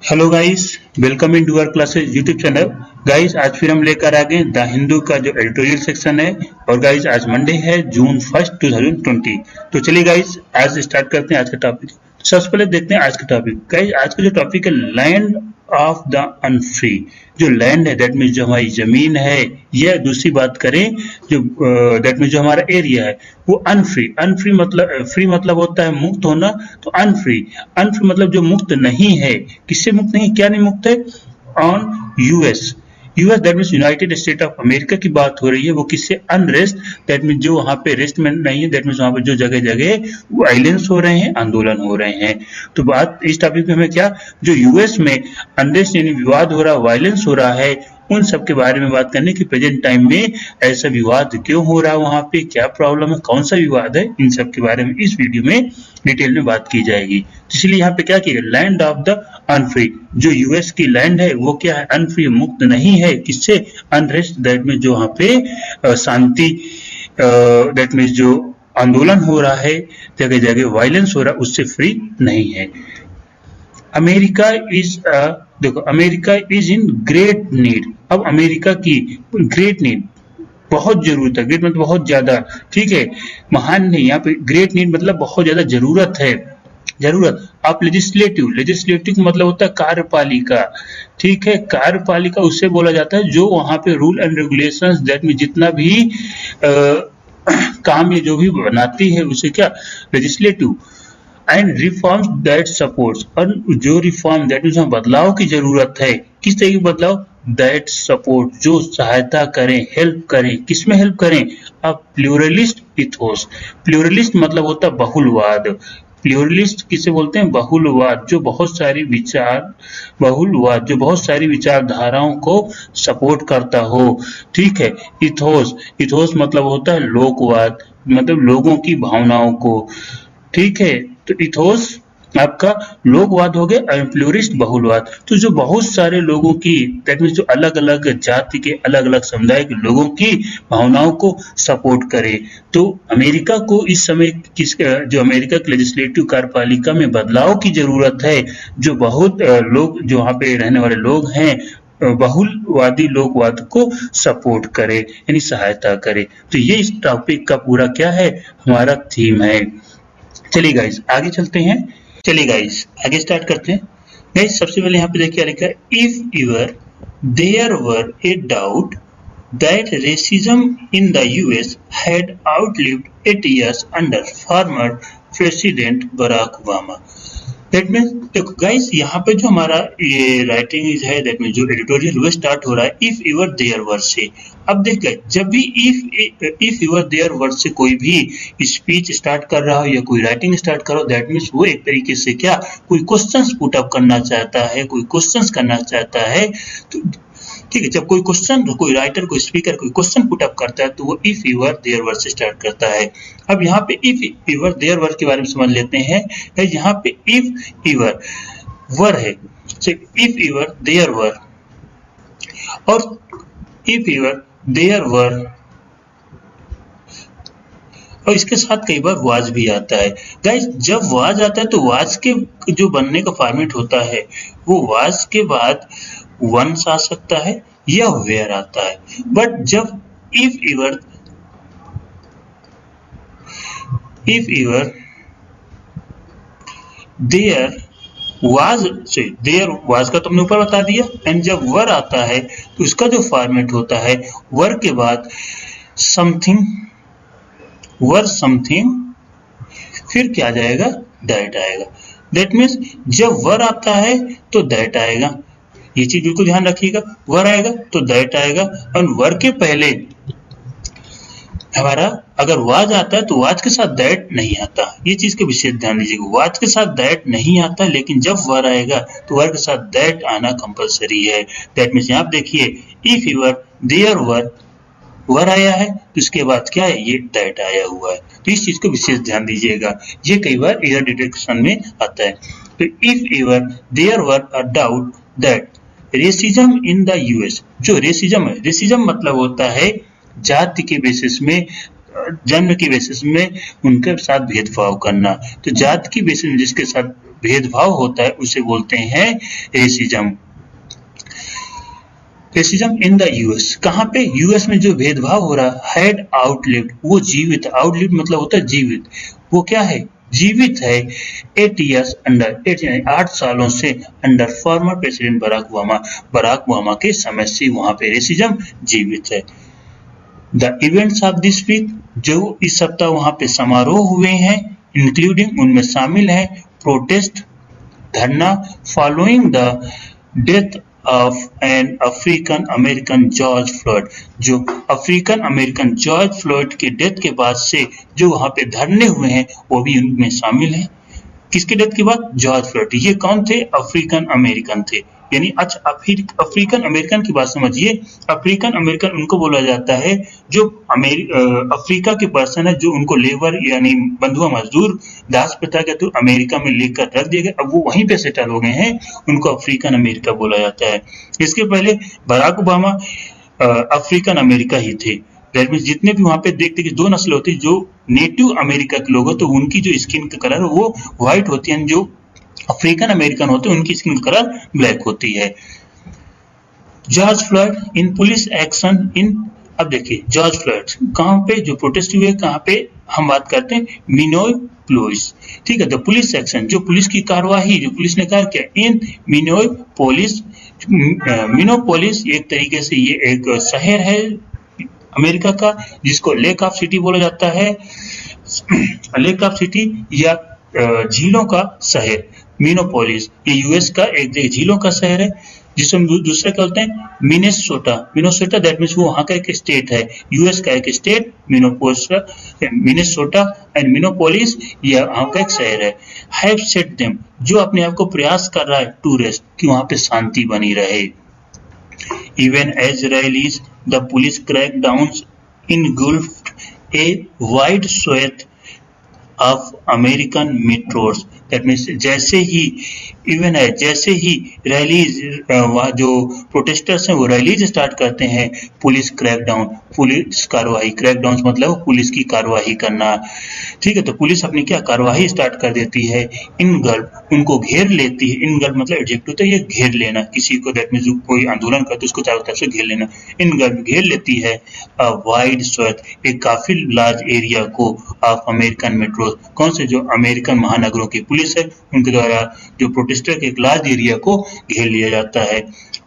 Hello guys, welcome in to our classes YouTube channel. Guys आज फिर हम लेकर आ गए द हिंदू का जो एडिटोरियल सेक्शन है। और गाइस आज मंडे है जून 1 2020। तो चलिए गाइस आज स्टार्ट करते हैं आज का टॉपिक। सबसे पहले देखते हैं आज का टॉपिक। गाइस आज का जो टॉपिक है लैंड ऑफ द अनफ्री। जो लैंड है दैट मीन्स जो हमारी जमीन है, या दूसरी बात करें जो दैट मीन्स जो हमारा एरिया है वो अनफ्री। अनफ्री मतलब फ्री मतलब होता है मुक्त होना, तो अनफ्री अनफ्री मतलब जो मुक्त नहीं है। किससे मुक्त नहीं, क्या नहीं मुक्त है? On US. US that means United state of America की बात हो रही है। वो किससे? अनरेस्ट दैट मीन्स जो वहां पे रेस्ट में नहीं है, दैट मीन्स वहां पे जो जगह जगह वायलेंस हो रहे हैं, आंदोलन हो रहे हैं। तो बात इस टॉपिक में हमें क्या, जो यूएस में अनरेस्ट यानी विवाद हो रहा, वायलेंस हो रहा है, उन सब के बारे में बात करने की प्रेजेंट टाइम में ऐसा विवाद क्यों हो रहा है, वहां पे क्या प्रॉब्लम है, कौन सा विवाद है, इन सब के बारे में इस वीडियो में डिटेल में बात की जाएगी। इसलिए यहाँ पे क्या किया, लैंड ऑफ द अनफ्री। जो यूएस की लैंड है वो क्या है? अनफ्री, मुक्त नहीं है। किससे? अनरेस्ट दैट मीन्स जो वहां पे शांति दैट मीन्स जो आंदोलन हो रहा है, जगह जगह वायलेंस हो रहा है, उससे फ्री नहीं है। अमेरिका इज देखो, America is in great need. अब अमेरिका की ग्रेट नीड, बहुत जरूरत है। ग्रेट मतलब बहुत ज्यादा, ठीक है, महान नहीं। यहाँ पे ग्रेट नीड मतलब बहुत ज्यादा जरूरत है। जरूरत आप लेजिस्लेटिव, लेजिस्लेटिव मतलब होता है कार्यपालिका, ठीक है। कार्यपालिका उससे बोला जाता है जो वहां पे रूल एंड रेगुलेशंस दैट में जितना भी काम ये जो भी बनाती है उसे क्या, legislative. And reforms that supports, और जो रिफॉर्म दैट मीन्स बदलाव की जरूरत है। किस तरह की बदलाव? दैट सपोर्ट, जो सहायता करें, हेल्प करें। किसमें हेल्प करें? अब प्लूरलिस्ट इथोस। प्लूरलिस्ट मतलब होता है बहुलवाद। प्लूरलिस्ट किसे बोलते हैं? बहुलवाद, जो बहुत सारी विचार, बहुलवाद जो बहुत सारी विचारधाराओं को सपोर्ट करता हो, ठीक है। इथोस, इथोस मतलब होता है लोकवाद, मतलब लोगों की भावनाओं को, ठीक है। तो इथोस आपका लोकवाद हो गया, प्लूरिस्ट बहुलवाद, तो जो बहुत सारे लोगों की दैट मीन्स जो अलग अलग जाति के, अलग अलग समुदाय के लोगों की भावनाओं को सपोर्ट करे। तो अमेरिका को इस समय किस, जो अमेरिका के लेजिस्लेटिव कार्यपालिका में बदलाव की जरूरत है। जो बहुत लोग जो वहां पे रहने वाले लोग हैं, बहुलवादी लोकवाद को सपोर्ट करे, यानी सहायता करे। तो ये इस टॉपिक का पूरा क्या है, हमारा थीम है। चलिए गाइस आगे चलते हैं। चलिए गाइस आगे स्टार्ट करते हैं। गाइस सबसे पहले यहाँ पे देखिए क्या लिखा है, if you're there were a doubt that racism in the US had outlived 8 years under former President Barack Obama. That means देखो गाइस, यहाँ पे जो हमारा ये राइटिंग है दैट मीन्स जो एडिटोरियल वो स्टार्ट हो रहा है इफ यूर देयर वर से। अब देखिए जब भी इफ यूर देयर वर से कोई भी स्पीच स्टार्ट कर रहा हो या कोई राइटिंग स्टार्ट करो, दैट मीन्स वो एक तरीके से क्या, कोई क्वेश्चंस पुट अप करना चाहता है, कोई क्वेश्चंस करना चाहता है। तो ठीक है, जब कोई क्वेश्चन, कोई राइटर, कोई स्पीकर कोई क्वेश्चन पुट अप करता है तो वो इफ यूर देयर वर से स्टार्ट करता है। अब यहाँ पे इफ यूर देयर वर के बारे में समझ लेते हैं। यहाँ पे इफ यूर वर है, इफ यूर देयर वर, और इफ यूर देयर वर, और इसके साथ कई बार वाज भी आता है। गाइस जब वाज आता है तो वाज के जो बनने का फॉर्मेट होता है वो वाज के बाद वंस आ सकता है या वेयर आता है। बट जब इफ यूर देयर वाज से, देयर वाज का तुमने ऊपर बता दिया, एंड जब वर आता है तो इसका जो फॉर्मेट होता है वर के बाद समथिंग, वर समथिंग, फिर क्या जाएगा, दैट आएगा। दैट मीन्स जब वर आता है तो दैट आएगा, ये चीज बिल्कुल ध्यान रखिएगा। वर आएगा तो दैट आएगा, और वर के पहले हमारा अगर वाज आता है तो वाज के साथ दैट नहीं आता। ये चीज के विशेष ध्यान दीजिएगा, वाज के साथ दैट नहीं आता, लेकिन जब वर आएगा तो वर के साथ दैट आना कंपलसरी है। दैट मीन्स यहाँ देखिए इफ यूर देयर वर आया है तो इसके बाद क्या है, ये दैट आया हुआ है। तो इस चीज को विशेष ध्यान दीजिएगा, ये कई बार एरर डिटेक्शन में आता है। तो if you're there were a doubt that racism in the US, जो रेसिज्म है, रेसिज्म मतलब होता है जाति के बेसिस में, जन्म की बेसिस में उनके साथ भेदभाव करना। तो जाति की बेसिस में जिसके साथ भेदभाव होता है उसे बोलते हैं racism. Racism in the US, कहाँ पे? यूएस में जो भेदभाव हो रहा हैड आउटलिव्ड, वो जीवित, आउटलिव्ड मतलब होता है जीवित, वो क्या है? जीवित है 8 years अंडर 8 सालों से under former president Barack Obama के समय से वहां पे रेसिज्म जीवित है। The events of this week, जो इस सप्ताह वहां पे समारोह हुए हैं, इंक्लूडिंग उनमें शामिल है प्रोटेस्ट, धरना, following the death of an African American George Floyd, जो अफ्रीकन अमेरिकन जॉर्ज फ्लॉयड के डेथ के बाद से जो वहां पे धरने हुए हैं वो भी उनमें शामिल है। किसके डेथ के बाद? George Floyd. ये कौन थे? अफ्रीकन अमेरिकन थे। यानी अच्छा अफ्रीकन अमेरिकन की बात समझिए, अफ्रीकन अमेरिकन उनको बोला जाता है जो अफ्रीका के पर्सन है, जो उनको लेबर यानी बंधुआ मजदूर दास प्रथा के थ्रू अमेरिका में लेकर रख दिए गए, अब वो वहीं पे सेटल हो गए हैं, उनको अफ्रीकन अमेरिका बोला जाता है। इसके पहले बराक ओबामा अफ्रीकन अमेरिका ही थे। दैट मीन्स जितने भी वहां पे देखते कि दो नस्ल होती है, जो नेटिव अमेरिका के लोग हो तो उनकी जो स्किन का कलर वो व्हाइट होती है, जो अफ्रीकन अमेरिकन होते हैं उनकी स्किन कलर ब्लैक होती है। George Floyd in police action in, अब देखिए जॉर्ज फ्लॉयड कहाँ पे जो प्रोटेस्ट हुए, कहाँ पे हम बात करते हैं? मिनियोपोलिस, ठीक है। द पुलिस एक्शन, जो पुलिस की कार्यवाही, जो पुलिस ने कार्य किया इन मिनियोपोलिस। मिनियोपोलिस एक तरीके से ये एक शहर है अमेरिका का, जिसको लेक ऑफ सिटी बोला जाता है, लेक ऑफ सिटी या झीलों का शहर। मिनियोपोलिस ये यूएस का एक झीलों का शहर है, जिसे हम दूसरा क्या बोलते हैं? मिनेसोटा। मिनेसोटा दैट मीन्स वो वहां का एक स्टेट है, यूएस का एक स्टेट मिनेसोटा एंड मिनियोपोलिस ये वहां का एक शहर है। हैव सेट देम, जो अपने आप को प्रयास कर रहा है टू रेस्ट, कि वहां पे शांति बनी रहे। Even as rallies the police crackdowns engulfed a wide swath of American metros। That means जैसे ही इवन है, जैसे ही रैलीज जो प्रोटेस्टर्स हैं वो रैलीज स्टार्ट करते हैं, पुलिस क्रैकडाउन, पुलिस कार्रवाई, क्रैकडाउन मतलब पुलिस की कार्रवाई करना, ठीक है। तो पुलिस अपनी क्या कार्रवाई स्टार्ट कर देती है। इनगल्फ, उनको घेर लेती है। इनगल्फ मतलब एडजेक्टिव होता है ये घेर लेना किसी को, दैट मीन्स कोई आंदोलन करते उसको चारों तरफ से घेर लेना। इनगल्फ घेर लेती है अ वाइड स्वेथ, एक काफी लार्ज एरिया को ऑफ अमेरिकन मेट्रो, कौन से? जो अमेरिकन महानगरों की पुलिस है उनके द्वारा जो प्रोटेस्टर के एक लार्ज एरिया को घेर लिया जाता है।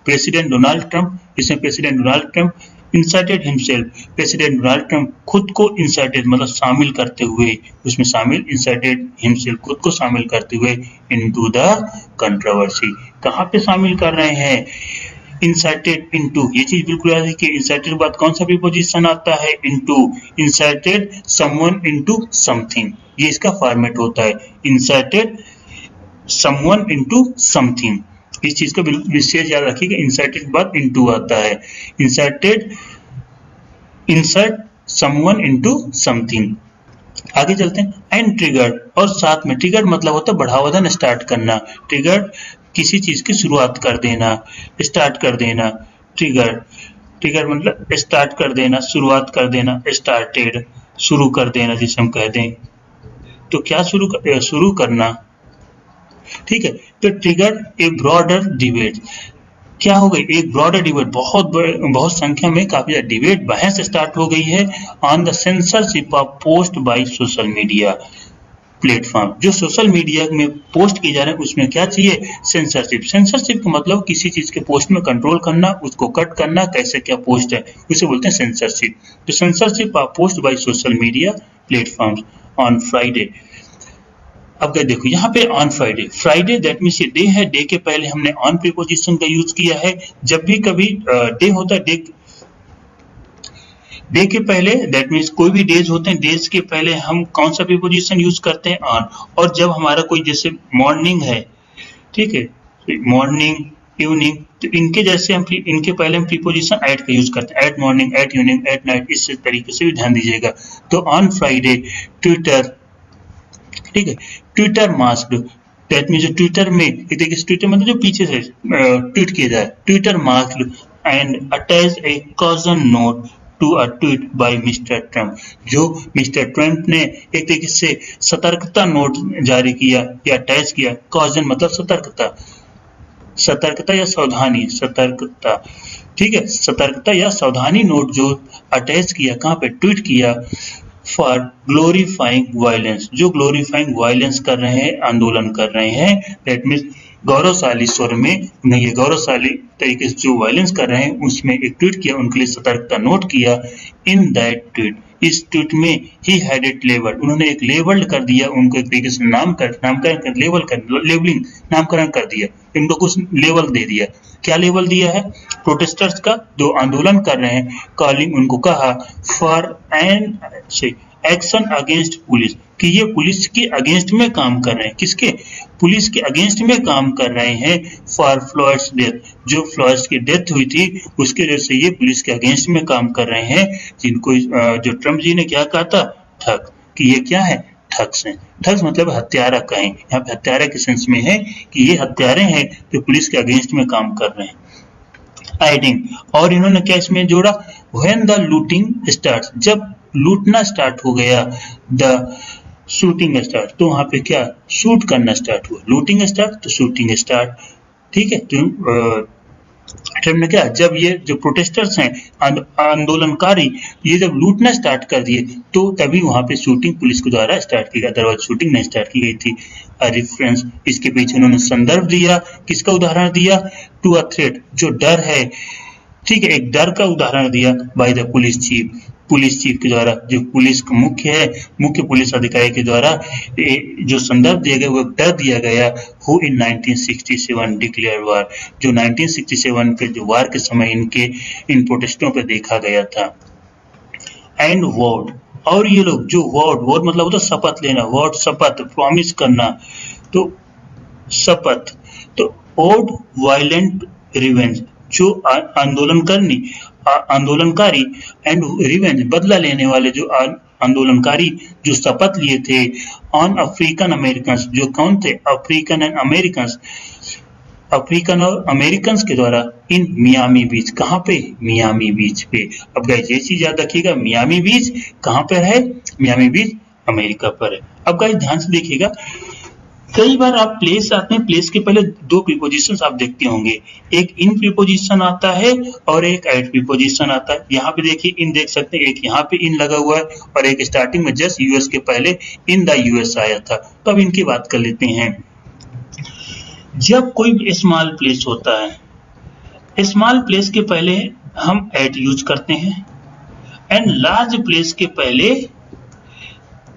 प्रेसिडेंट डोनाल्ड ट्रंप, इसमें president Donald Trump inserted himself, president Donald Trump खुद को इंसर्टेड मतलब शामिल करते हुए, उसमें शामिल इंसर्टेड हिमसेल्फ खुद को शामिल करते हुए इनटू द कंट्रोवर्सी, कहाँ पे शामिल कर रहे हैं? इंसर्टेड इनटू, ये चीज बिल्कुल याद है कि इंसर्टेड के बाद कौन सा प्रीपोजिशन आता है? Into. Inserted someone into something, ये इसका फॉर्मेट होता है, इंसर्टेड समवन इनटू समथिंग। इस चीज का विशेष याद रखिए कि इंसर्टेड के बाद इनटू आता है। Inserted, insert someone into something. आगे चलते हैं। एंड ट्रिगर्ड, और साथ में ट्रिगर्ड मतलब होता है बढ़ावाधन स्टार्ट करना। ट्रिगर्ड किसी चीज की शुरुआत कर देना, स्टार्ट कर देना। ट्रिगर्ड, ट्रिगर मतलब स्टार्ट कर देना, शुरुआत कर देना। स्टार्टेड शुरू कर देना जिसे हम कह दें, तो क्या शुरू करना, ठीक है। तो ट्रिगर ए ब्रॉडर डिबेट, क्या हो गई? एक ब्रॉडर डिबेट, बहुत संख्या में काफी ज्यादा डिबेट, बहस स्टार्ट हो गई है on the censorship of post by social media platform. जो सोशल मीडिया में पोस्ट किए जा रहे हैं उसमें क्या चाहिए? सेंसरशिप। सेंसरशिप का मतलब किसी चीज के पोस्ट में कंट्रोल करना, उसको कट करना, कैसे क्या पोस्ट है उसे बोलते हैं सेंसरशिप। तो censorship of post by social media platforms on Friday. अब क्या देखो यहाँ पे on Friday, Friday that means ये डे है, डे के पहले हमने ऑन प्रीपोजिशन का यूज किया है। जब भी कभी डे होता है, डे के पहले दैट मीन्स कोई भी डेज होते हैं, डेज के पहले हम कौन सा प्रीपोजिशन यूज करते हैं? ऑन। और जब हमारा कोई जैसे मॉर्निंग है, ठीक है, मॉर्निंग, इवनिंग, तो इनके जैसे हम इनके पहले हम प्रीपोजिशन एट का यूज करते हैं, at morning, at evening, at night, इस तरीके से भी ध्यान दीजिएगा। तो ऑन फ्राइडे ट्विटर, ठीक है, Twitter masked, that means Twitter में देखिए, ट्विटर मतलब जो पीछे से ट्वीट किया जाए, Twitter masked and attach a caution note to a tweet by mister Trump, जो मिस्टर ट्रंप ने एक तरीके से सतर्कता नोट जारी किया या अटैच किया। कॉजन मतलब सतर्कता, सतर्कता या सावधानी, सतर्कता, ठीक है, सतर्कता या सावधानी नोट जो अटैच किया, कहाँ पे ट्वीट किया, फॉर ग्लोरीफाइंग वायलेंस, जो ग्लोरीफाइंग वायलेंस कर रहे हैं, आंदोलन कर रहे हैं, दैट मीन्स गौरवशाली स्वर में नहीं, ये गौरवशाली तरीके से जो वायलेंस कर रहे हैं उसमें एक ट्वीट किया, उनके लिए सतर्कता नोट किया। इन दैट ट्वीट, इस ट्वीट में ही हैड इट लेबल, उन्होंने एक लेबल कर दिया, उनको एक तरीके से नामकरण कर, लेबल कर, लेबलिंग, नामकरण कर दिया, इनको कुछ लेबल दे दिया। क्या लेबल दिया है? प्रोटेस्टर्स का, जो आंदोलन कर रहे हैं, कॉलिंग, उनको कहा for an action against police, कि ये पुलिस के अगेंस्ट में काम कर रहे हैं। किसके? पुलिस के अगेंस्ट में काम कर रहे हैं। फॉर फ्लॉयड्स डेथ, जो फ्लॉयड्स की डेथ हुई थी उसके वजह से ये पुलिस के अगेंस्ट में काम कर रहे हैं, जिनको जो ट्रंप जी ने क्या कहा था? ठग, कि ये क्या है? ठग्स हैं। ठग्स मतलब हत्यारा कहें, यहाँ पे हत्यारा के सेंस में है कि ये हत्यारे हैं जो पुलिस के अगेंस्ट में काम कर रहे हैं। एडिंग, और इन्होंने क्या इसमें जोड़ा? व्हेन द लूटिंग स्टार्ट, जब लूटना स्टार्ट हो गया, द शूटिंग स्टार्ट, तो वहां पे क्या? शूट करना स्टार्ट हुआ। लूटिंग स्टार्ट तो शूटिंग स्टार्ट, ठीक है। तो ट्रंप ने क्या, जब ये जो प्रोटेस्टर्स हैं, आंदोलनकारी, ये जब लूटना स्टार्ट कर दिए तो तभी वहां पे शूटिंग पुलिस के द्वारा स्टार्ट की गई, अदरवाइज शूटिंग नहीं स्टार्ट की गई थी। रेफरेंस, इसके पीछे उन्होंने संदर्भ दिया, किसका उदाहरण दिया? टू अ थ्रेट, जो डर है, ठीक है, एक डर का उदाहरण दिया, by the police chief, police chief के द्वारा, जो पुलिस का मुख्य है, मुख्य पुलिस अधिकारी के द्वारा जो संदर्भ दिया गया, वो डर दिया गया, हु इन 1967 डिक्लेयर वार, जो 1967 के जो वार के समय इनके इन प्रोटेस्टों पे देखा गया था। एंड वॉर्ड, और ये लोग जो वॉर्ड मतलब होता है शपथ लेना, वॉर्ड शपथ, प्रॉमिस करना, तो शपथ, तो ओड वायलेंट रिवेंज, जो आंदोलनकारी एंड रिवेंज, बदला लेने वाले जो आंदोलनकारी जो शपथ लिए थे, ऑन अफ्रीकन अमेरिकन, जो कौन थे? अफ्रीकन एंड अमेरिकन, अफ्रीकन और अमेरिकन के द्वारा, इन मियामी बीच, कहाँ पे? मियामी बीच पे। अब गाइस ये चीज याद रखिएगा, मियामी बीच कहाँ पर है? मियामी बीच अमेरिका पर है। अब गाइस ध्यान से देखिएगा, कई बार आप प्लेस आते हैं, प्लेस के पहले दो प्रीपोजिशंस आप देखते होंगे, एक इन प्रीपोजिशन आता है और एक एट प्रीपोजिशन आता है। यहाँ पे देखिए इन देख सकते हैं, एक यहाँ पे इन लगा हुआ है और एक स्टार्टिंग में जस्ट यूएस के पहले इन द यूएस आया था। तो अब इनकी बात कर लेते हैं। जब कोई स्मॉल प्लेस होता है, स्मॉल प्लेस के पहले हम एट यूज करते हैं, एंड लार्ज प्लेस के पहले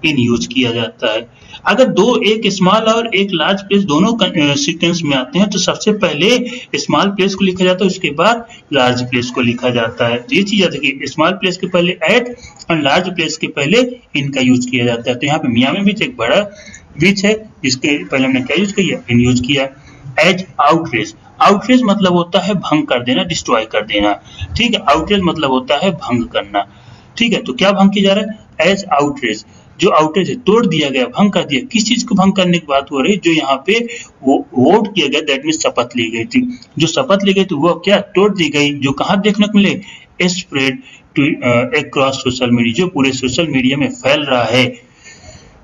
इन यूज किया जाता है। अगर दो, एक स्मॉल और एक लार्ज प्लेस दोनों सीक्वेंस में आते हैं तो सबसे पहले स्मॉल प्लेस को लिखा जाता है, उसके बाद लार्ज प्लेस को लिखा जाता है। तो ये चीज याद रखिए, स्मॉल प्लेस के पहले एट और लार्ज प्लेस के पहले इनका यूज किया जाता है। तो यहाँ पे मियामी बीच एक बड़ा बीच है, जिसके पहले हमने क्या यूज किया? इन यूज किया। एज आउटरेज, आउटरेज मतलब होता है भंग कर देना, डिस्ट्रॉय कर देना, ठीक है। आउटरेज मतलब होता है भंग करना, ठीक है। तो क्या भंग किया जा रहा है? एज आउटरेज, जो आउटरेज है, तोड़ दिया गया, भंग कर दिया। किस चीज को भंग करने की बात हो रही है? जो यहाँ पे वो वोट किया गया, दैट मीन शपथ ली गई थी, जो शपथ ली गई थी वो क्या? तोड़ दी गई। जो कहाँ देखने को मिले? Spread to across social media, जो पूरे सोशल मीडिया में फैल रहा है,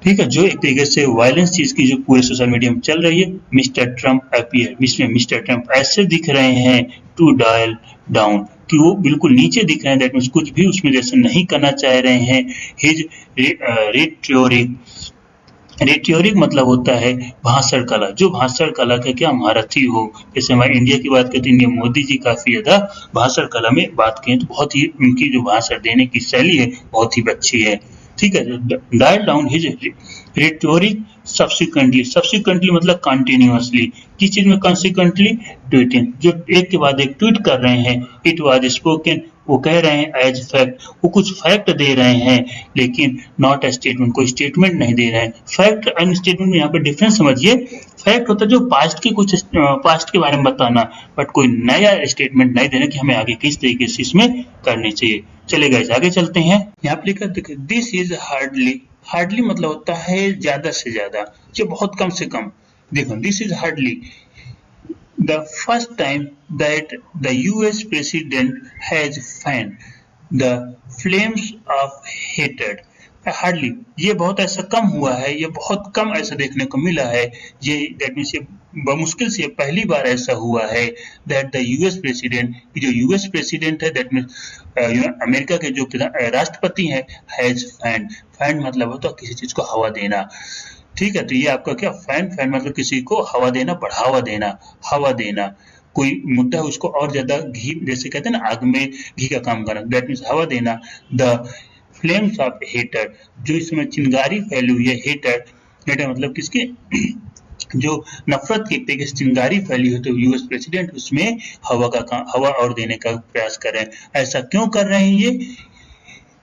ठीक है, जो एक तरीके से वायलेंस चीज की जो पूरे सोशल मीडिया में चल रही है। मिस्टर ट्रंप अपीयर, इसमें मिस्टर ट्रंप ऐसे दिख रहे हैं, टू डायल डाउन, कि वो बिल्कुल नीचे दिख रहे हैं, दैट मीन्स कुछ भी उसमें जैसे नहीं करना चाह रहे हैं। हिज रेटोरिक, रेटोरिक मतलब होता है भाषण कला, जो भाषण कला का क्या? महारथी हो। जैसे हमारे इंडिया की बात करते हैं, इंडिया मोदी जी काफी ज्यादा भाषण कला में बात करें तो बहुत ही उनकी जो भाषण देने की शैली है बहुत ही अच्छी है, ठीक है। Dial down his rhetoric subsequently, subsequently मतलब कंटिन्यूअसली, किस चीज में? कंसिक्वेंटली ट्वीटिंग, जो एक के बाद एक ट्वीट कर रहे हैं। इट वाज स्पोकन, वो कह रहे हैं एज फैक्ट, वो कुछ फैक्ट दे रहे हैं, लेकिन नॉट ए स्टेटमेंट, कोई स्टेटमेंट नहीं दे रहे हैं। फैक्ट एंड स्टेटमेंट में यहाँ पे डिफरेंस समझिए। फैक्ट होता है जो पास्ट के कुछ पास्ट के बारे में बताना, बट कोई नया स्टेटमेंट नहीं देना कि हमें आगे किस तरीके से इसमें करनी चाहिए। चलिए गाइस आगे चलते हैं। यहाँ पे लिखा देखिए, दिस इज हार्डली, हार्डली मतलब होता है ज्यादा से ज्यादा, जो बहुत कम से कम। देखो, this is hardly the first time that the US president has found, the flames of hated, hardly, ये बहुत ऐसा कम हुआ है, ये बहुत कम ऐसा देखने को मिला है, ये दैट मीन्स ये बमुश्किल से पहली बार ऐसा हुआ है दैट द यूएस प्रेसिडेंट, जो यूएस प्रेसिडेंट है दैट मीन्स अमेरिका के जो राष्ट्रपति हैं, हैज फैन, फैन मतलब होता है किसी चीज को हवा देना, ठीक है। तो ये आपका क्या फैन, फैन मतलब किसी को हवा देना, बढ़ावा देना, हवा देना, कोई मुद्दा है उसको और ज्यादा घी, जैसे कहते हैं ना आग में घी का काम करना, दैट मीन्स हवा देना। द फ्लेम्स ऑफ हेटर, जो इसमें चिंगारी फैली हुई है, हेटर, हेटर मतलब किसके जो नफरत की एक तरीके से चिंगारी फैली हुई, तो यूएस प्रेसिडेंट उसमें हवा का काम, हवा और देने का प्रयास कर रहे हैं। ऐसा क्यों कर रहे हैं ये,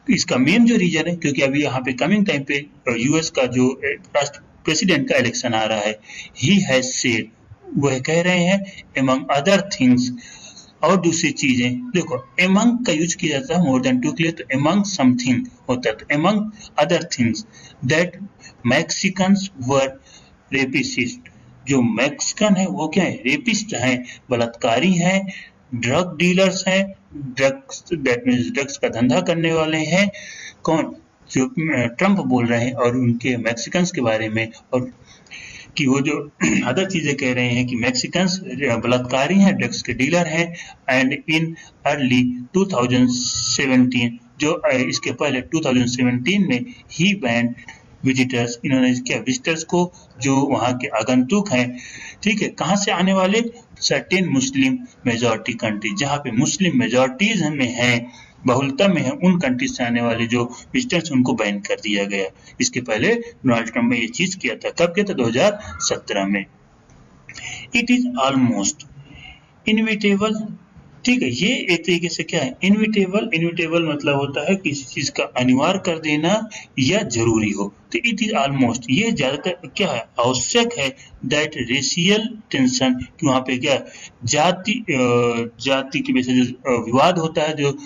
इसका मेन जो रीजन है, क्योंकि अभी यहाँ पे कमिंग टाइम पे यूएस का जो राष्ट्र प्रेसिडेंट का इलेक्शन आ रहा है, ही हैज सेड, वह कह रहे हैं एमंग अदर थिंग्स, और दूसरी चीजें, देखो एमंग का यूज किया जाता है मोर देन टू के लिए, तो एमंग समथिंग होता है, तो among other things that Mexicans were rapists, जो मैक्सिकन है वो क्या है, रेपिस्ट हैं, बलात्कारी हैं, ड्रग डीलर्स हैं, ड्रग्स दैट मीन्स ड्रग्स का धंधा करने वाले हैं, कौन, जो ट्रंप बोल रहे हैं और उनके मैक्सिकन्स के बारे में, और कि वो जो अदर चीजें कह रहे हैं कि मैक्सिकन्स बलात्कारी हैं, ड्रग्स के डीलर हैं, एंड इन अर्ली 2017, जो इसके पहले 2017 में ही बैंड विजिटर्स, इन्होंने क्या विजिटर्स को, जो वहाँ के आगंतुक हैं, ठीक है, कहाँ से आने वाले, सर्टेन मुस्लिम मेजॉरिटी कंट्री, जहाँ पे मुस्लिम मेजॉरिटीज में हैं, बहुलता में है, उन कंट्री से आने वाले जो विजिटर्स उनको बैन कर दिया गया। इसके पहले डोनाल्ड ट्रंप ने ये चीज किया था, कब किया था, 2017 में। इट इज ऑलमोस्ट इनविटेबल, ठीक है, ये एक तरीके से क्या है, इनविटेबल, इनविटेबल मतलब होता है किसी चीज का अनिवार्य कर देना या जरूरी हो, तो इट इज ऑलमोस्ट, ये ज्यादातर क्या है, आवश्यक है, दैट रेशियल टेंशन, कि वहां पे क्या जाति की वजह से जो विवाद होता है, जो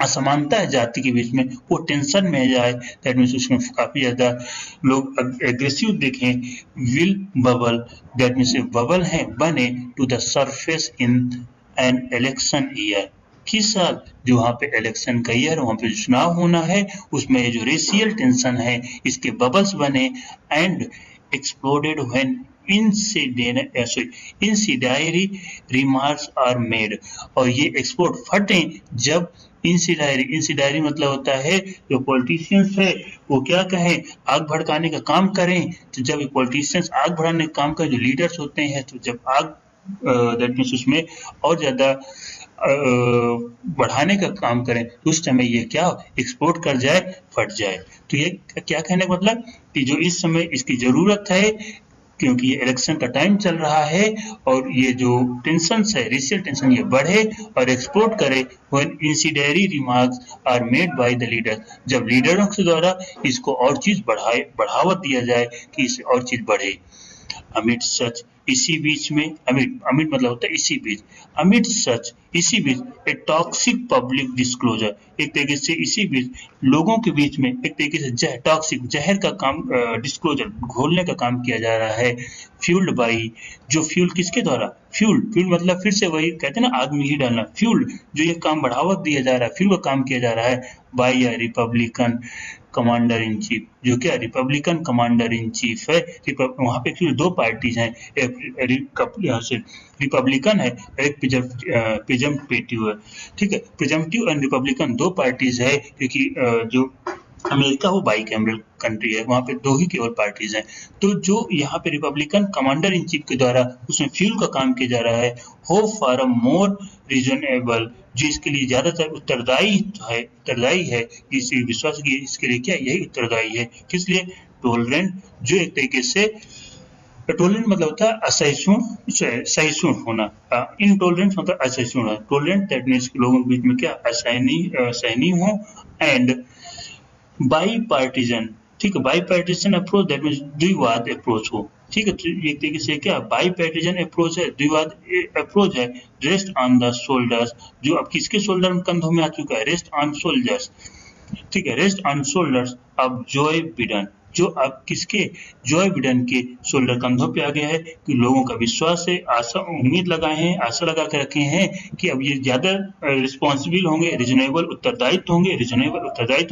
असमानता है जाति के बीच में, वो टेंशन में जाए, दैट मीन्स उसमें काफी ज्यादा लोग एग्रेसिव देखें, will bubble, that means bubble है बने to the surface in an election year, किस साल, जो वहाँ पे इलेक्शन का ईयर, वहाँ पे चुनाव होना है, उसमें ये जो रेशियल टेंशन है, इसके बबल्स बने, and exploded when incendiary remarks are made, और ये एक्सप्लोड फटे जब इंसिडियरी मतलब होता है जो पॉलिटिशियंस है वो क्या कहें, आग भड़काने का काम करें, तो जब पॉलिटिशियंस आग भड़काने का काम करें, जो लीडर्स होते हैं, तो जब आग दैट मीन्स उसमें और ज्यादा बढ़ाने का काम करें, तो उस समय ये क्या एक्सप्लोड कर जाए, फट जाए। तो ये क्या कहने का मतलब कि जो इस समय इसकी जरूरत है, क्योंकि ये इलेक्शन का टाइम चल रहा है, और ये जो टेंशन है, रेशियल टेंशन, ये बढ़े और एक्सप्लोड करे when incendiary remarks are made by the leader, जब लीडरों के द्वारा इसको और चीज बढ़ावा दिया जाए कि इससे और चीज बढ़े। अमिट सच, इसी बीच में, अमिट, अमिट मतलब होता है इसी बीच, अमिट सच, इसी बीच, ए टॉक्सिक पब्लिक डिस्क्लोजर, एक तरीके से इसी बीच लोगों के बीच में एक तरीके से टॉक्सिक जहर का काम, डिस्क्लोजर घोलने का काम किया जा रहा है, फ्यूल्ड बाई, जो फ्यूल किसके द्वारा, फ्यूल, फ्यूल मतलब फिर से वही कहते हैं ना आग में ही डालना, फ्यूल, जो ये काम बढ़ावा दिया जा रहा है, फ्यूल का काम किया जा रहा है बाई या रिपब्लिकन कमांडर इन चीफ, जो क्या रिपब्लिकन कमांडर इन चीफ है, वहां पे एक्चुअली दो पार्टीज हैं, एक रिपब्लिकन है, एक प्रिजम्पटिव है, ठीक है, प्रिजम्पटिव एंड रिपब्लिकन दो पार्टीज है, क्योंकि जो अमेरिका वो बाई कैमरल कंट्री है, वहां पे दो ही केवल पार्टीज हैं, तो जो यहाँ पे रिपब्लिकन कमांडर इन चीफ के द्वारा उसमें फ्यूल का काम किया जा रहा है, hope for a more reasonable, जो इसके लिए ज्यादातर उत्तरदायी है, इसी विश्वास की इसके लिए क्या, यही उत्तरदायी है, किस लिए, टोलरेंट, जो एक तरीके से टोलरेंट मतलब होता है सहिष्णु होना, इनटॉलरेंट मतलब असहिष्णु होना, टोलरेंट दैट मीन्स लोगों के बीच में क्या सहनीय हो, एंड बाई पार्टीजन, ठीक है, bipartisan approach, that means द्विवाद अप्रोच हो, ठीक है, तो एक तरीके से क्या बाई पार्टीजन अप्रोच है, द्विवाद अप्रोच है, रेस्ट ऑन द शोल्डर्स, जो अब किसके शोल्डर में, कंधों में आ चुका है, रेस्ट ऑन शोल्डर्स, ठीक है, rest on shoulders of Joe Biden, जो अब किसके, जोए बिडेन के शोल्डर कंधों पे आ गया है कि लोगों का विश्वास है, आशा उम्मीद लगाए हैं, आशा लगा के रखे हैं कि अब ये ज्यादा रिस्पॉन्सिबल होंगे, रिजनेबल उत्तरदायित्व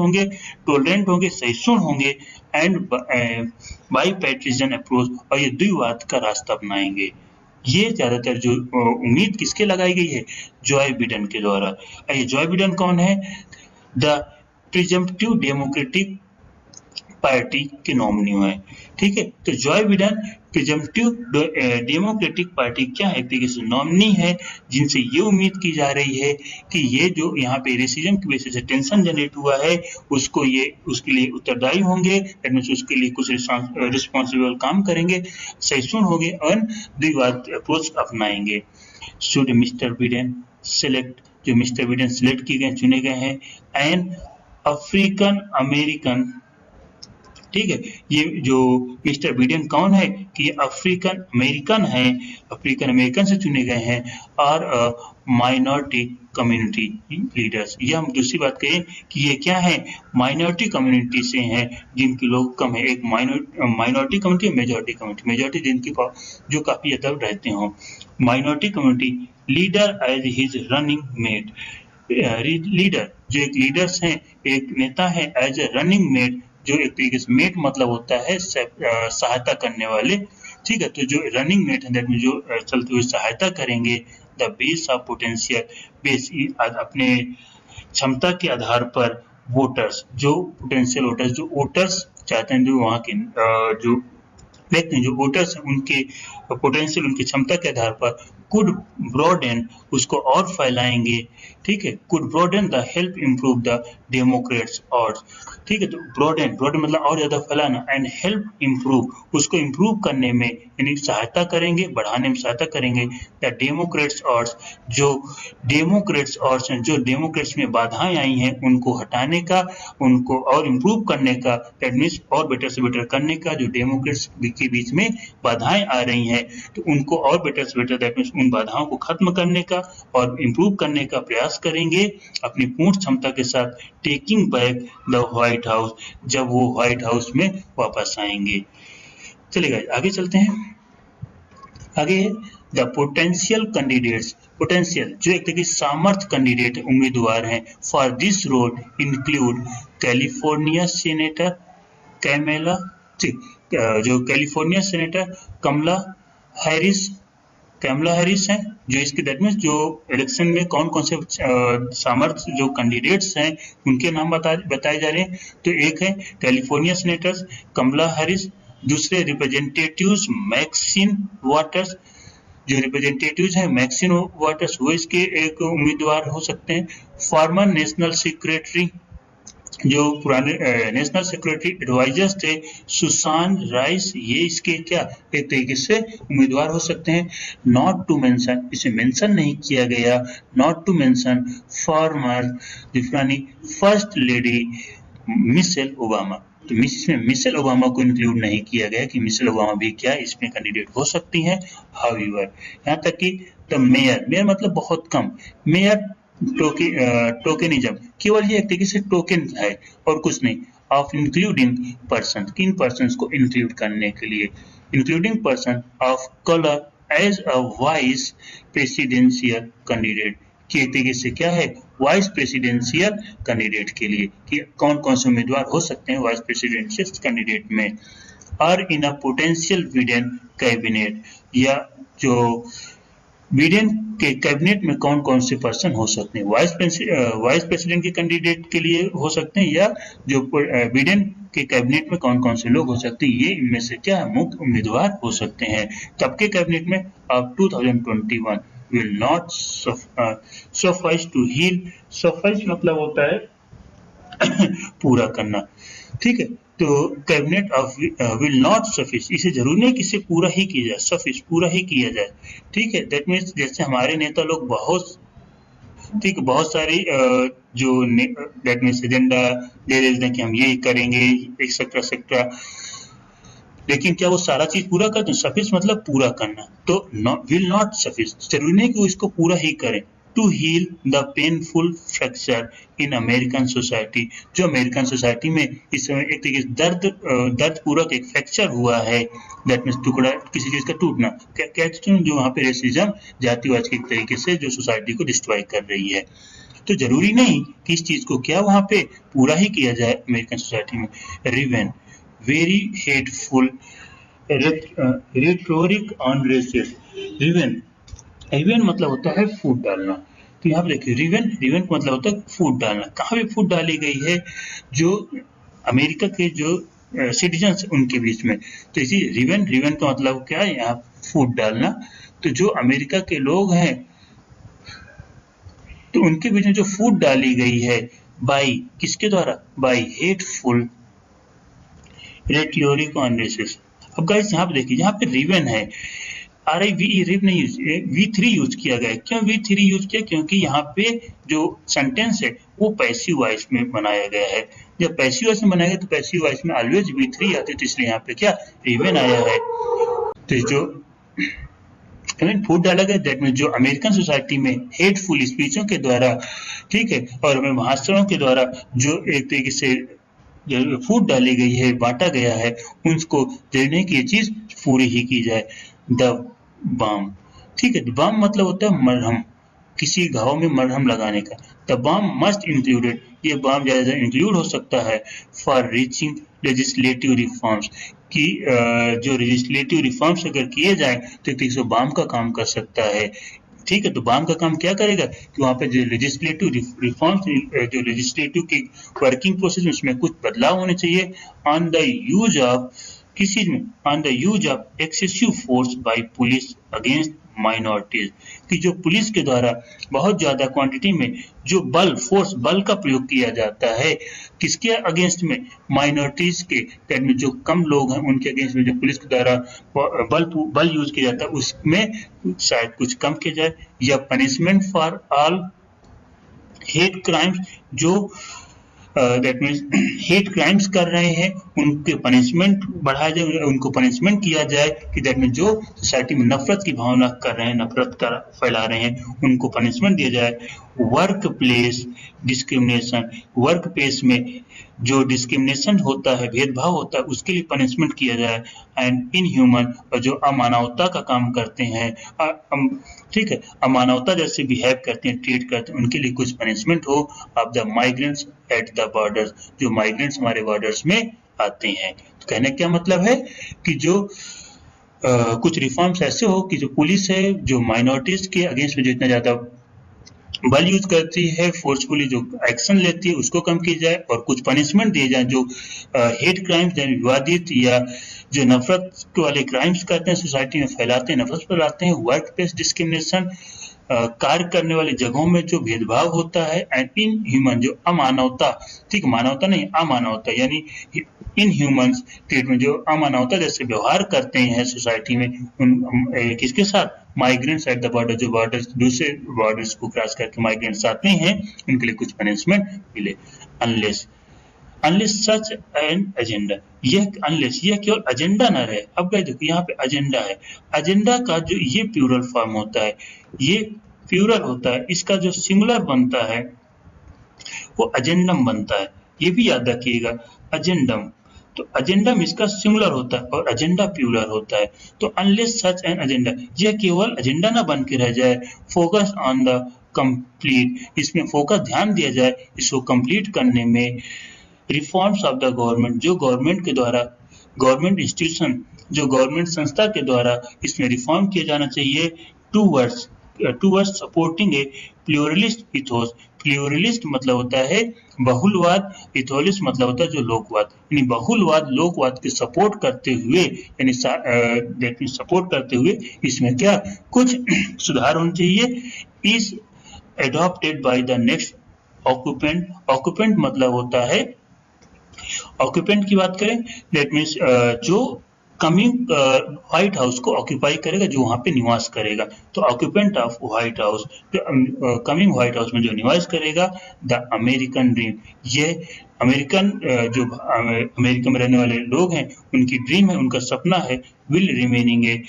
होंगे, टॉलरेंट होंगे, सहिष्णु होंगे एंड बाई पैट्रिजन अप्रोच, और ये द्विवाद का रास्ता अपनाएंगे। ये ज्यादातर जो उम्मीद किसके लगाई गई है, जोए बिडेन के द्वारा। ये जोए बिडेन कौन है, द प्रिजम्पटिव डेमोक्रेटिक पार्टी के नॉमिनी है। ठीक है, तो Joy Biden presumptive democratic party क्या है, एक तरीके से नॉमिनी है, जिनसे ये उम्मीद की जा रही है कि ये जो यहाँ पे रेसिज्म की वजह से टेंशन जनरेट हुआ है उसको ये उसके लिए उत्तरदायी होंगे, उसके लिए कुछ रिस्पॉन्सिबल काम करेंगे, सहिष्णु होंगे और द्विवाद अप्रोच अपनाएंगे। शुड मिस्टर बिडेन सेलेक्ट, जो मिस्टर बिडेन सिलेक्ट किए गए, चुने गए हैं, एंड अफ्रीकन अमेरिकन, ठीक है, ये जो मिस्टर बिडेन कौन है कि ये अफ्रीकन अमेरिकन है, अफ्रीकन अमेरिकन से चुने गए हैं, और माइनॉरिटी कम्युनिटी लीडर्स। ये हम दूसरी बात कहें कि ये क्या है, माइनॉरिटी कम्युनिटी से हैं, जिनके लोग कम है, एक माइनॉरिटी कम्युनिटी, मेजॉरिटी जिनकी जो काफी ज्यादा रहते हों। Minority community leader as his running mate, leader जो एक लीडर्स हैं, एक नेता है, एज ए रनिंग मेट, जो एक तरीके से मेट मतलब होता है सहायता करने वाले। ठीक है, तो जो रनिंग मेट है दैट में जो चलते हुए सहायता करेंगे, the base of potential, base अपने क्षमता के आधार पर वोटर्स, जो पोटेंशियल वोटर्स, जो वोटर्स चाहते हैं, जो वहाँ के जो देखते हैं, जो वोटर्स हैं, उनके पोटेंशियल, उनकी क्षमता के आधार पर कुड ब्रॉडन, उसको और फैलाएंगे। ठीक है, could broaden the help improve the Democrats और, ठीक है, तो ब्रॉडन मतलब और ज्यादा फैलाना, एंड हेल्प इम्प्रूव, उसको इम्प्रूव करने में यानी सहायता करेंगे, बढ़ाने में सहायता करेंगे, द डेमोक्रेट्स और, जो डेमोक्रेट्स और जो डेमोक्रेट्स में बाधाएं आई हैं उनको हटाने का, उनको और इम्प्रूव करने का, दैट मीन्स और बेटर से बेटर करने का, जो डेमोक्रेट्स के बीच में बाधाएं आ रही हैं तो उनको और बेटर से बेटर, दैट मीन्स उन बाधाओं को खत्म करने का और इम्प्रूव करने का प्रयास करेंगे अपनी पूर्ण क्षमता के साथ, taking back the white house, जब वो व्हाइट हाउस में वापस आएंगे। चलिए आगे चलते हैं। आगे द पोटेंशियल कैंडिडेट्स, पोटेंशियल जो एक तरीके सामर्थ्य कैंडिडेट उम्मीदवार हैं for this role include California senator Kamala, जो कैलिफोर्निया सेनेटर कमला हैरिस हैं, जो इसके दैट मीन्स जो इलेक्शन में कौन कौन से सामर्थ्य जो कैंडिडेट्स हैं उनके नाम बताए जा रहे हैं। तो एक है कैलिफोर्निया सेनेटर्स कमला हैरिस, दूसरे रिप्रेजेंटेटिव्स मैक्सिन वाटर्स, जो रिप्रेजेंटेटिव्स हैं मैक्सिन वाटर्स वो इसके एक उम्मीदवार हो सकते हैं। फॉर्मर नेशनल सेक्रेटरी, जो पुराने नेशनल सेक्रेटरी एडवाइजर्स थे सुसान राइस, ये इसके क्या एक तरीके से उम्मीदवार हो सकते हैं। नॉट टू मेंशन, इसे मेंशन नहीं किया गया, नॉट टू मेंशन फॉर्मर पुरानी फर्स्ट लेडी मिशेल ओबामा, तो इसमें मिशेल ओबामा को इंक्लूड नहीं किया गया कि मिशेल ओबामा भी क्या इसमें कैंडिडेट हो सकती हैं। हाउएवर यहाँ तक कि द मेयर मतलब बहुत कम, मेयर टोकेनिज्म, केवल ये एक तरीके से टोकन है और कुछ नहीं, ऑफ इंक्लूडिंग पर्सन, किन पर्सन को इंक्लूड करने के लिए, including person of colour as a vice presidential candidate, कि एक तरीके से क्या है वाइस प्रेसिडेंशियल कैंडिडेट के लिए कि कौन कौन से उम्मीदवार हो सकते हैं वाइस प्रेसिडेंशियल कैंडिडेट में। और इन अ पोटेंशियल बिडेन कैबिनेट, या जो बिडेन के कैबिनेट में कौन कौन से पर्सन हो सकते हैं, वाइस प्रेसिडेंट के कैंडिडेट के लिए हो सकते हैं, या जो बिडेन के कैबिनेट में कौन कौन से लोग हो सकते हैं, ये इनमें से क्या मुख्य उम्मीदवार हो सकते हैं। तब के कैबिनेट में अब 2021 will not suffice to heal, suffice मतलब होता है पूरा करना, ठीक है, तो कैबिनेट ऑफ विल नॉट सफिश, इसे जरूरी नहीं कि इसे पूरा ही किया जाए, सफिश पूरा ही किया जाए, ठीक है, दैट मीन्स जैसे हमारे नेता लोग बहुत, ठीक है, बहुत सारी जो दैट मीन्स एजेंडा दे देते हैं कि हम ये करेंगे एक्सेट्रा, लेकिन क्या वो सारा चीज पूरा करते हैं, सफिश मतलब पूरा करना, तो विल नॉट सफिश, जरूरी नहीं कि वो इसको पूरा ही करें, to heal the painful fracture in American society. जो अमेरिकन सोसाइटी में इस समय एक तरीके से दर्द पूर्वक एक फ्रैक्चर हुआ है, दैट मीन्स टुकड़ा किसी चीज का टूटना, क्या जो वहाँ पे रेसिज्म, जातिवाद के तरीके से जो सोसाइटी को डिस्ट्रॉय कर रही है। तो जरूरी नहीं कि इस चीज को क्या वहाँ पे पूरा ही किया जाए अमेरिकन सोसाइटी में। Riven, very hateful rhetoric on races. Riven, riven मतलब होता है फूट डालना। तो यहाँ पे देखिए रिवेन का मतलब होता है फूट डालना। कहाँ पे फूट डाली गई है? जो अमेरिका के जो सिटीजन्स उनके बीच में। तो इसी रिवेन का मतलब क्या है? यहाँ फूट डालना। तो जो अमेरिका के लोग हैं तो उनके बीच में जो फूट डाली गई है बाई किसके द्वारा? By hateful rhetoric on races. अब गाइस यहाँ पे देखिए, यहाँ पे रिवेन है, रिव नहीं यूज, V3 यूज किया गया है। क्यों V3 यूज किया? क्योंकि यहाँ पे जो सेंटेंस है वो पैसिव वॉइस में बनाया गया है। जब पैसिव वॉइस में बनाया गया तो पैसिव वॉइस में ऑलवेज V3 आती है, तो इसलिए यहाँ पे क्या रिवेन आया है। तो जो फूट डाला गया, दैट मीन जो अमेरिकन सोसाइटी में हेटफुल स्पीचों के द्वारा, ठीक है, और हमें भाषणों के द्वारा जो एक तरीके से फूट डाली गई है, बांटा गया है, उसको देने की ये चीज पूरी ही की जाए। द बाम, ठीक है, बाम मतलब होता है मरहम, किसी घाव में मरहम लगाने का। द बाम मस्ट इंक्लूडेड, ये बाम ज्यादा इंक्लूड हो सकता है फॉर रीचिंग लेजिस्लेटिव रिफॉर्म्स, कि जो लेजिस्लेटिव रिफॉर्म्स अगर किए जाए तो एक तरीके से बाम का काम कर सकता है। ठीक है, तो बाम का काम क्या करेगा कि वहाँ पे जो लेजिस्लेटिव रिफॉर्म्स, जो लेजिस्लेटिव की वर्किंग प्रोसेस में उसमें कुछ बदलाव होने चाहिए। ऑन द यूज ऑफ, किस चीज में? On the use of excessive force by police against minorities, कि जो पुलिस के द्वारा बहुत ज्यादा क्वांटिटी में जो बल का प्रयोग किया जाता है, किसके अगेंस्ट में? माइनॉरिटीज के, दैट मीन जो कम लोग हैं उनके अगेंस्ट में जो पुलिस के द्वारा बल यूज किया जाता है उसमें शायद कुछ कम किया जाए। या punishment for all hate crimes, जो दैट मीन्स हेट क्राइम्स कर रहे हैं उनके पनिशमेंट बढ़ाया जाए, उनको पनिशमेंट किया जाए, कि दैट मीन्स जो सोसाइटी में नफरत की भावना कर रहे हैं, नफरत का फैला रहे हैं, उनको पनिशमेंट दिया जाए। Work place discrimination, work place में जो डिस्क्रिमिनेशन होता है, भेदभाव होता है, उसके लिए पनिशमेंट किया जाए। एंड इनह्यूमन, और जो अमानवता का काम करते हैं, ठीक है, अमानवता जैसे बिहेव करते हैं, ट्रीट करते हैं, उनके लिए कुछ पनिशमेंट हो। Of the migrants at the borders, जो माइग्रेंट्स हमारे बॉर्डर्स में आते हैं। तो कहने का क्या मतलब है कि जो कुछ रिफॉर्म्स ऐसे हो कि जो पुलिस है जो माइनॉरिटीज के अगेंस्ट में जो इतना ज्यादा बल यूज करती है, फोर्सफुली जो एक्शन लेती है उसको कम की जाए, और कुछ पनिशमेंट दिए जाए जो हेट क्राइम्स यानी विवादित या जो नफरत वाले क्राइम्स करते हैं, सोसाइटी में फैलाते हैं, नफरत फैलाते हैं। वर्क प्लेस डिस्क्रिमिनेशन, कार्य करने वाली जगहों में जो भेदभाव होता है। एंड इन ह्यूमन, जो अमानवता, ठीक, मानवता नहीं अमानवता, यानी इन ह्यूमंस ट्रीटमेंट, जो अमानवता जैसे व्यवहार करते हैं सोसाइटी में किसके साथ? माइग्रेंट्स एट द बॉर्डर, जो बॉर्डर्स, दूसरे बॉर्डर्स को क्रॉस करके माइग्रेंट्स आते हैं, उनके लिए कुछ पनिशमेंट मिले। Unless, unless such an agenda, यह केवल एजेंडा ना रहे। अब गाइस देखो यहाँ पे एजेंडा है, एजेंडा का जो ये प्लूरल फॉर्म होता है, ये प्लूरल होता है, इसका जो सिंगुलर बनता है वो एजेंडम बनता है। ये भी याद रखिएगा, एजेंडम। तो एजेंडम इसका सिंगुलर होता है और एजेंडा प्लूरल होता है। तो अनलेस सच एन एजेंडा, यह केवल एजेंडा ना बन के रह जाए। फोकस ऑन द कंप्लीट, इसमें फोकस ध्यान दिया जाए इसको कंप्लीट करने में। रिफॉर्म्स ऑफ द गवर्नमेंट, जो गवर्नमेंट के द्वारा, गवर्नमेंट इंस्टीट्यूशन, जो गवर्नमेंट संस्था के द्वारा इसमें रिफॉर्म किया जाना चाहिए। टूवर्ड्स सपोर्टिंग ए प्लूरलिस्ट इथोस, प्लूरलिस्ट मतलब होता है बहुलवाद, इथोलिस्ट मतलब होता है जो लोकवाद, यानी बहुलवाद लोकवाद के सपोर्ट करते हुए, यानी सपोर्ट करते हुए इसमें क्या कुछ सुधार होने चाहिए। Is adopted by the next occupant, occupant मतलब होता है, ऑक्यूपेंट की बात करें दैट मीन्स जो कमिंग व्हाइट हाउस को ऑक्यूपाई करेगा, जो वहां पे निवास करेगा। तो occupant of white house, coming white house में जो निवास करेगा। द अमेरिकन ड्रीम, ये अमेरिकन जो अमेरिका में रहने वाले लोग हैं उनकी ड्रीम है, उनका सपना है। Will remaining a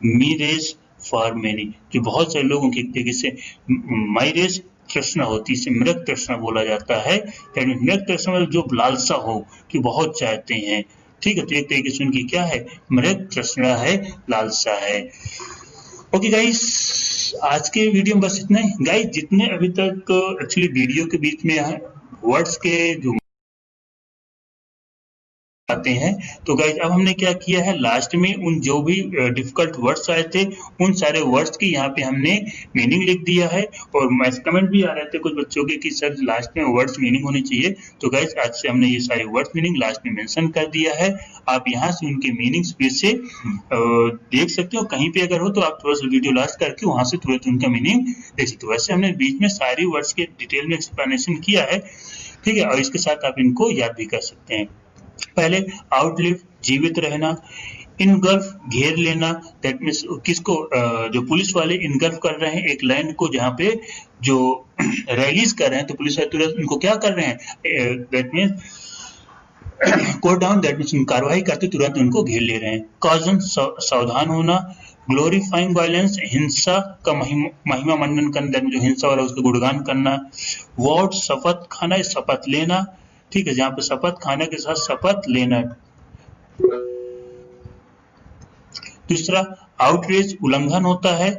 mirage for many, जो बहुत सारे लोगों की एक तरीके से माइरेज तृष्णा होती है, इसे मृग तृष्णा बोला जाता है। यानी मृग तृष्णा मतलब जो लालसा हो कि बहुत चाहते हैं, ठीक है, तो एक तरीके से उनकी क्या है, मृग तृष्णा है, लालसा है। ओके गाइस, आज के वीडियो में बस इतना ही। गाइस जितने अभी तक एक्चुअली वीडियो के बीच में वर्ड्स के जो आते हैं, तो गाइस अब हमने क्या किया है, लास्ट में उन जो भी डिफिकल्ट वर्ड्स आए थे उन सारे वर्ड्स की यहाँ पे हमने मीनिंग लिख दिया है। और कमेंट भी आ रहे थे कुछ बच्चों के कि सर लास्ट में वर्ड्स मीनिंग होनी चाहिए, तो गाइस आज से हमने ये सारे वर्ड्स मीनिंग लास्ट में मेंशन कर दिया है। आप यहाँ से उनके मीनिंग्स फिर से देख सकते हो, कहीं पे अगर हो तो आप थोड़ा सा वीडियो लास्ट करके वहां से तुरंत उनका मीनिंग देख सकते हो। वैसे हमने बीच में सारी वर्ड्स के डिटेल में एक्सप्लेनेशन किया है, ठीक है, और इसके साथ आप इनको याद भी कर सकते हैं। पहले आउटलिव जीवित रहना, इनगल्फ घेर लेना, दैट मीन्स किसको, जो पुलिस वाले इनगल्फ कर रहे हैं एक लैंड को जहाँ पे जो रैलीज कर रहे हैं, तो पुलिस वाले तुरंत उनको क्या कर रहे हैं, दैट मीन्स कोट डाउन, दैट मीन्स कार्रवाई करते तुरंत उनको घेर ले रहे हैं। कॉजन सावधान होना, ग्लोरीफाइंग वायलेंस हिंसा का महिमा मंडन करना, दैट जो हिंसा वाला उसका गुणगान करना। वॉर्ड शपथ खाना, शपथ लेना, ठीक है, जहाँ पे शपथ खाने के साथ शपथ लेना। दूसरा आउटरीच उल्लंघन होता है।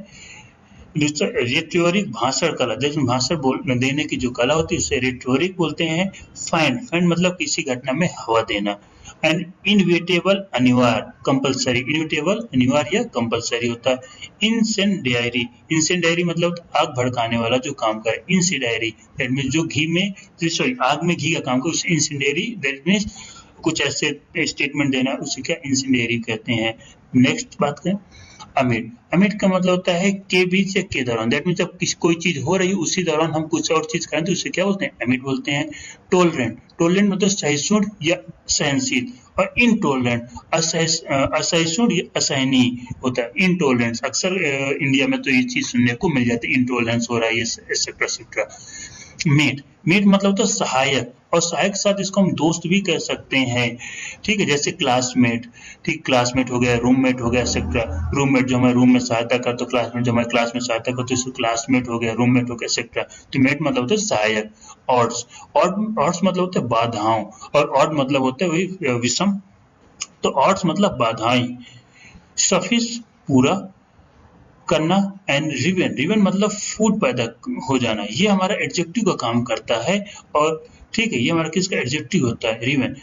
दूसरा रेटोरिक भाषण कला, जैसे भाषण देने की जो कला होती है उसे रेटोरिक बोलते हैं। फाइंड फाइंड मतलब किसी घटना में हवा देना। एंड इनविटेबल अनिवार्य, कंपलसरी, इनविटेबल अनिवार्य या कंपलसरी होता है। इंसेंडियरी, इंसेंडियरी मतलब आग भड़काने वाला जो काम करे, इंसेंडियरी दैट मीन्स जो घी में, सॉरी आग में घी का काम करे उसे इंसेंडियरी, दैट मीन्स कुछ ऐसे स्टेटमेंट देना, उसे क्या इंसेंडियरी कहते हैं। नेक्स्ट बात करें अमिट, अमिट का मतलब होता है के बीच या के दौरान, दैट मीन्स जब कोई चीज हो रही है उसी दौरान हम कुछ और चीज करें तो उसे क्या बोलते हैं, अमिट बोलते हैं। टोलरेंट, टोलरेंट मतलब सहिष्णु या सहनशील, और इनटोलरेंट असहिष्णु या असहनीय होता है। इनटोलरेंस अक्सर इंडिया में तो ये चीज सुनने को मिल जाती है, इनटोलरेंस हो रहा है, एक्सेट्रा एक्सेट्रा। मेट, मेट मतलब तो सहायक, और सहायक के साथ इसको हम दोस्त भी कह सकते हैं, ठीक है, जैसे क्लासमेट, ठीक, क्लासमेट हो गया, रूममेट हो गया, एक्सेट्रा। रूममेट जो हमारे रूम में सहायता करता है, क्लासमेट जो हमारे क्लास में सहायता करता है, क्लासमेट हो गया, रूममेट हो गया, एक्सेट्रा। तो मेट मतलब होता है सहायक। ऑड्स, ऑड्स मतलब होता है बाधाओं, और ऑड मतलब होता है वही विषम, तो ऑड्स मतलब बाधाएं। सफिस पूरा करना, एंड रिवन, रिवन मतलब फूड पैदा हो जाना, ये हमारा एडजेक्टिव का काम करता है। और ठीक है, ये हमारा किसका एडजेक्टिव होता है, रिवन।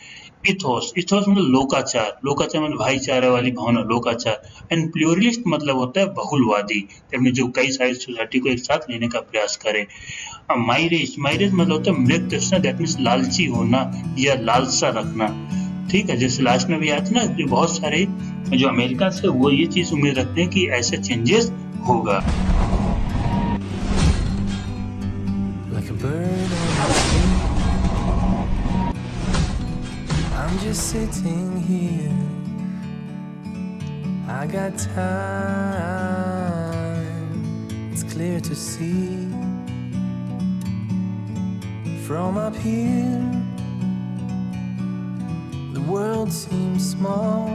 इथोस, इथोस मतलब लोकाचार, लोकाचार मतलब भाईचारा वाली भावना, लोकाचार। एंड प्लूरलिस्ट मतलब होता है बहुलवादी, जो कई सारी सोसाइटी को एक साथ लेने का प्रयास करे। माइरेज, माइरेज मतलब होता है मृग तृष्णा, दैट मीन्स लालची होना या लालसा रखना, ठीक है, जैसे लास्ट में भी आया था ना, जो बहुत सारे जो अमेरिका से वो ये चीज उम्मीद रखते हैं कि ऐसे चेंजेस होगा। Like a bird on a tree, I'm just sitting here, I got time, it's clear to see from up here, the world seems small,